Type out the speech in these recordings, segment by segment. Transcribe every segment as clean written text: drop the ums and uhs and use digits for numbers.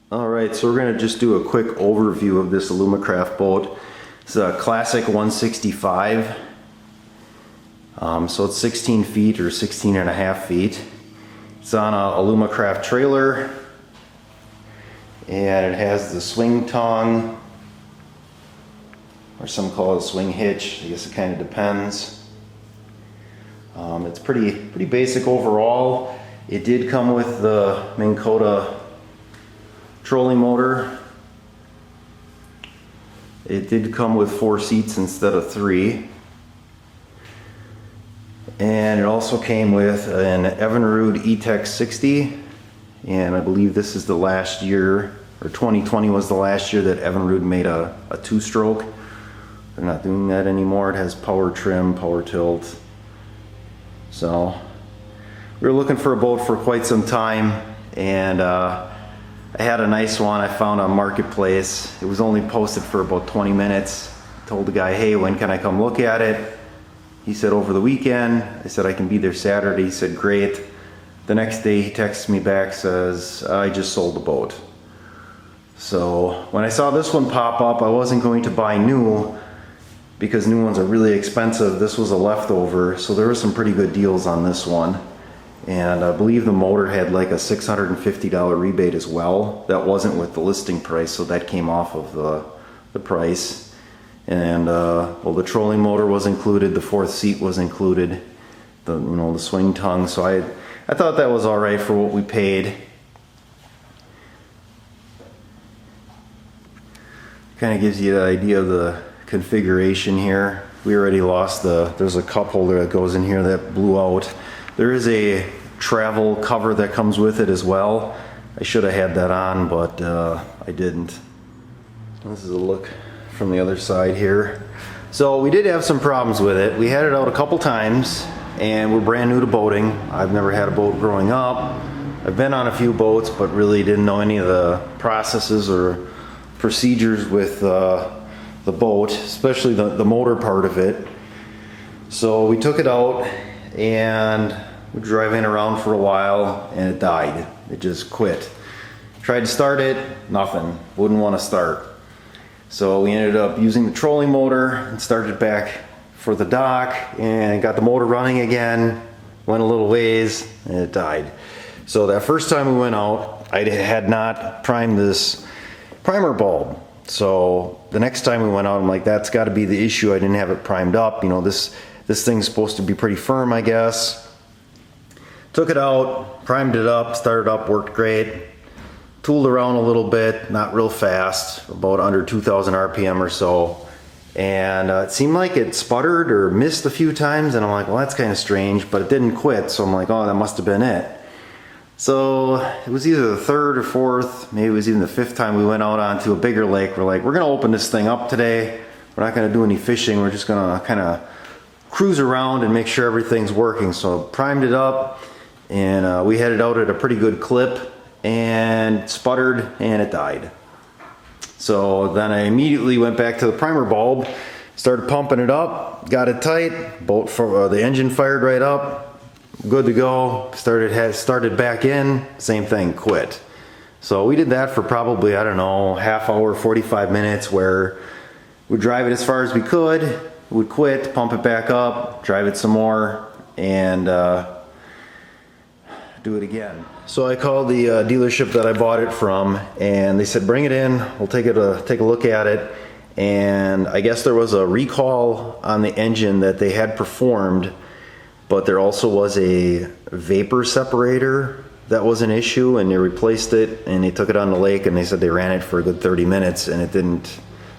Alright, so we're going to just do a quick overview of this Alumacraft boat. It's a Classic 165. So it's 16 feet or 16 and a half feet. It's on a Alumacraft trailer. And it has the swing tongue, or some call it a swing hitch. I guess it kind of depends. It's pretty basic overall. It did come with the Minn Kota trolling motor. It did come with 4 seats instead of 3. And it also came with an Evinrude E-Tech 60. And I believe this is the last year, or 2020 was the last year that Evinrude made a 2-stroke. They're not doing that anymore. It has power trim, power tilt. So we were looking for a boat for quite some time, and I had a nice one I found on Marketplace. It was only posted for about 20 minutes. I told the guy, hey, when can I come look at it? He said over the weekend. I said I can be there Saturday. He said great. The next day he texts me back, says I just sold the boat. So when I saw this one pop up, I wasn't going to buy new because new ones are really expensive. This was a leftover, so there were some pretty good deals on this one. And I believe the motor had like a $650 rebate as well. That wasn't with the listing price, so that came off of the price. And well, the trolling motor was included, the 4th seat was included, the swing tongue. So I thought that was all right for what we paid. Kind of gives you the idea of the configuration here. We already lost there's a cup holder that goes in here that blew out. There is a travel cover that comes with it as well. I should have had that on, but I didn't. This is a look from the other side here. So we did have some problems with it. We had it out a couple times, and we're brand new to boating. I've never had a boat growing up. I've been on a few boats, but really didn't know any of the processes or procedures with the boat, especially the motor part of it. So we took it out and we're driving around for a while, and it died. It just quit. Tried to start it, nothing. Wouldn't want to start. So we ended up using the trolling motor and started back for the dock and got the motor running again. Went a little ways and it died. So that first time we went out, I had not primed this primer bulb. So the next time we went out, I'm like, that's got to be the issue. I didn't have it primed up. This thing's supposed to be pretty firm, I guess. Took it out, primed it up, started up, worked great. Tooled around a little bit, not real fast, about under 2,000 RPM or so. And it seemed like it sputtered or missed a few times, and I'm like, well, that's kind of strange, but it didn't quit, so I'm like, oh, that must have been it. So it was either the 3rd or 4th, maybe it was even the 5th time we went out onto a bigger lake. We're like, we're gonna open this thing up today. We're not gonna do any fishing, we're just gonna kind of cruise around and make sure everything's working. So primed it up, and we headed out at a pretty good clip, and sputtered, and it died. So then I immediately went back to the primer bulb, started pumping it up, got it tight, bolt for the engine fired right up, good to go. Started back in, same thing, quit. So we did that for probably, I don't know, half hour, 45 minutes, where we'd drive it as far as we could, would quit, pump it back up, drive it some more, and do it again. So I called the dealership that I bought it from, and they said bring it in, we'll take a look at it. And I guess there was a recall on the engine that they had performed, but there also was a vapor separator that was an issue, and they replaced it, and they took it on the lake, and they said they ran it for a good 30 minutes and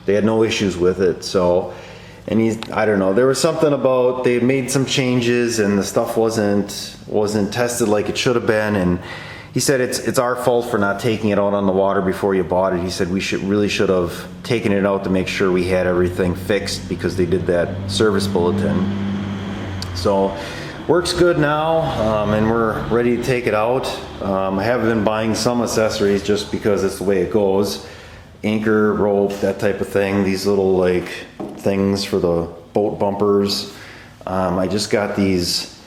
they had no issues with it. So, and I don't know, there was something about they made some changes and the stuff wasn't tested like it should have been, and he said it's our fault for not taking it out on the water before you bought it. He said we really should have taken it out to make sure we had everything fixed, because they did that service bulletin. So works good now, and we're ready to take it out. I have been buying some accessories just because it's the way it goes. Anchor, rope, that type of thing. These little like things for the boat bumpers. I just got these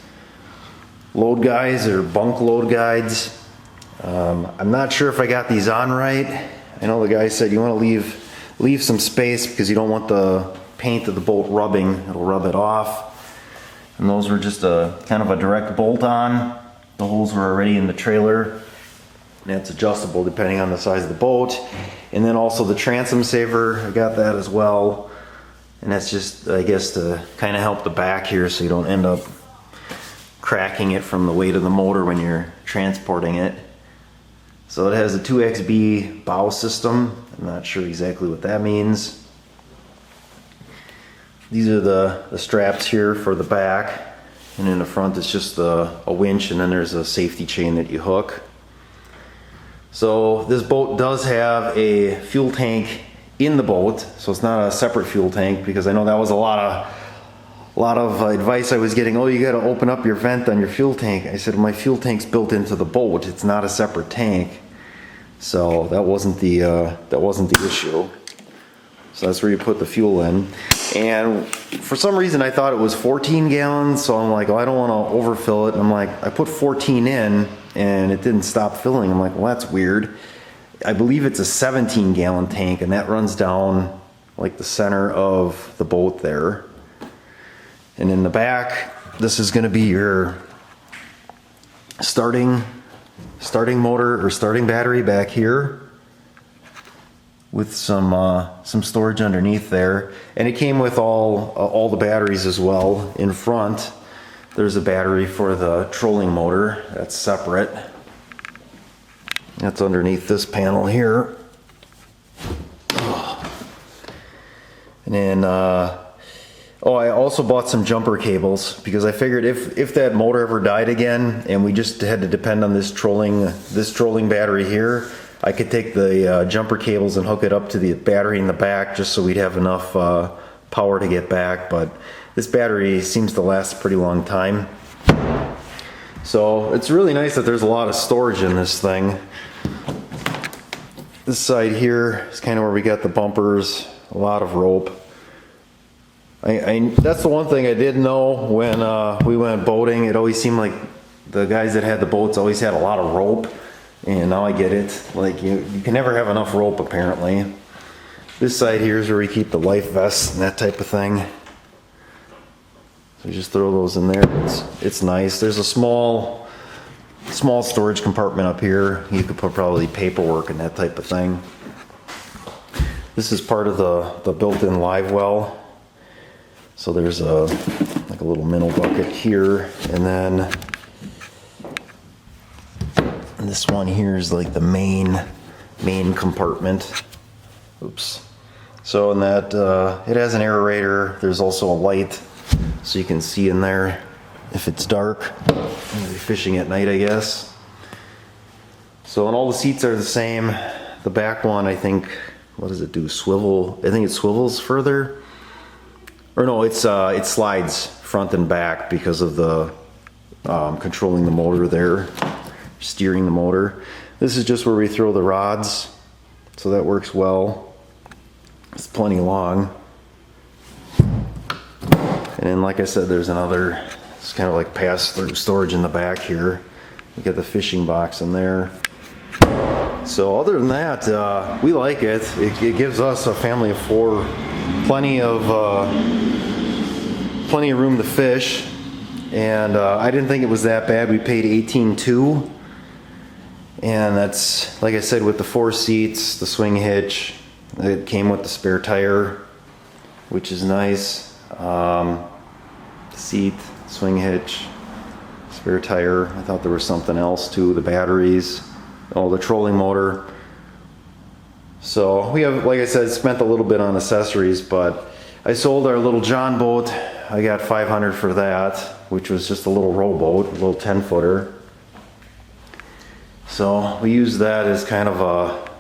load guides, or bunk load guides. I'm not sure if I got these on right. I know the guy said you want to leave some space because you don't want the paint of the bolt rubbing. It'll rub it off. And those were just a kind of a direct bolt on. The holes were already in the trailer. And it's adjustable depending on the size of the boat. And then also the transom saver, I got that as well. And that's just, I guess, to kind of help the back here so you don't end up cracking it from the weight of the motor when you're transporting it. So it has a 2XB bow system. I'm not sure exactly what that means. These are the straps here for the back, and in the front it's just a winch, and then there's a safety chain that you hook. So this boat does have a fuel tank in the boat, so it's not a separate fuel tank, because I know that was a lot of advice I was getting. Oh, you got to open up your vent on your fuel tank. I said my fuel tank's built into the boat. It's not a separate tank, so that wasn't the issue. So that's where you put the fuel in. And for some reason I thought it was 14 gallons, so I'm like, oh, I don't want to overfill it. And I'm like, I put 14 in and it didn't stop filling. I'm like, well, that's weird. I believe it's a 17 gallon tank, and that runs down like the center of the boat there. And in the back, this is going to be your starting motor or starting battery back here, with some storage underneath there. And it came with all the batteries as well. In front, there's a battery for the trolling motor that's separate. That's underneath this panel here. And then, I also bought some jumper cables, because I figured if that motor ever died again and we just had to depend on this trolling battery here, I could take the jumper cables and hook it up to the battery in the back, just so we'd have enough power to get back. But this battery seems to last a pretty long time. So it's really nice that there's a lot of storage in this thing. This side here is kind of where we got the bumpers, a lot of rope. That's the one thing I did know when we went boating. It always seemed like the guys that had the boats always had a lot of rope. And now I get it. Like, you can never have enough rope, apparently. This side here is where we keep the life vests and that type of thing. So you just throw those in there. It's nice. There's a small storage compartment up here. You could put probably paperwork and that type of thing. This is part of the built-in live well. So there's like a little minnow bucket here, and then this one here is like the main compartment. Oops. So in that, it has an aerator. There's also a light, so you can see in there if it's dark. You'll be fishing at night, I guess. So, and all the seats are the same. The back one, I think, what does it do? Swivel. I think it swivels further. Or no, it slides front and back because of the controlling the motor there, steering the motor. This is just where we throw the rods, so that works well. It's plenty long. And then, like I said, there's another, it's kind of like pass-through storage in the back here. You get the fishing box in there. So other than that, we like it. It gives us, a family of 4, plenty of room to fish. And I didn't think it was that bad. We paid $18,200. And that's, like I said, with the 4 seats, the swing hitch. It came with the spare tire, which is nice. Seat, swing hitch, spare tire. I thought there was something else too. The batteries, the trolling motor. So we have, like I said, spent a little bit on accessories, but I sold our little John boat. I got $500 for that, which was just a little rowboat, a little 10-footer. So we used that as kind of a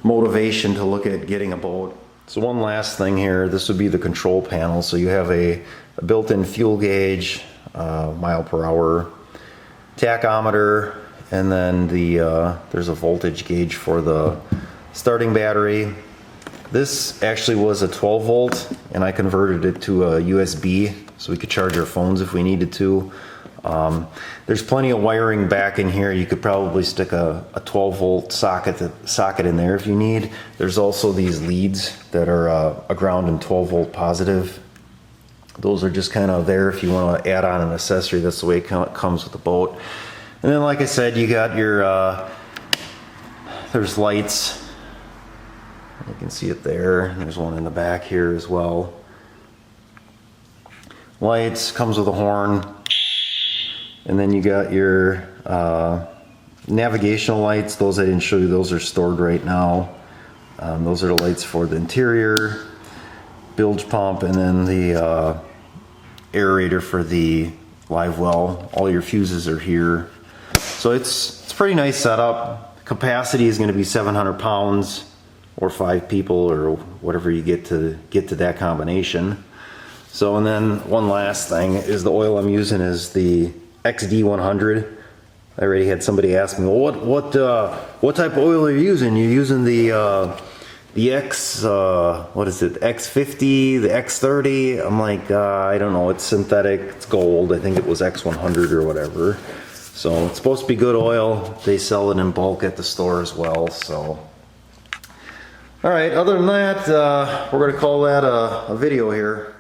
motivation to look at getting a boat. So one last thing here, this would be the control panel. So you have a built-in fuel gauge, mile per hour, tachometer, and then there's a voltage gauge for the starting battery. This actually was a 12 volt, and I converted it to a USB so we could charge our phones if we needed to. There's plenty of wiring back in here. You could probably stick a 12 volt socket in there if you need. There's also these leads that are a ground and 12 volt positive. Those are just kind of there if you want to add on an accessory. That's the way it comes with the boat. And then, like I said, you got your there's lights. You can see it there. There's one in the back here as well. Lights, comes with a horn. And then you got your navigational lights. Those I didn't show you, those are stored right now. Those are the lights for the interior, bilge pump, and then the aerator for the live well. All your fuses are here. So it's a pretty nice setup. Capacity is going to be 700 pounds or 5 people or whatever you get to that combination. So, and then one last thing is the oil I'm using is the XD100. I already had somebody ask me, well, what type of oil are you using? You're using the X, what is it, X50, the X30? I'm like, I don't know, it's synthetic, it's gold. I think it was X100 or whatever. So it's supposed to be good oil. They sell it in bulk at the store as well, so. All right, other than that, we're gonna call that a video here.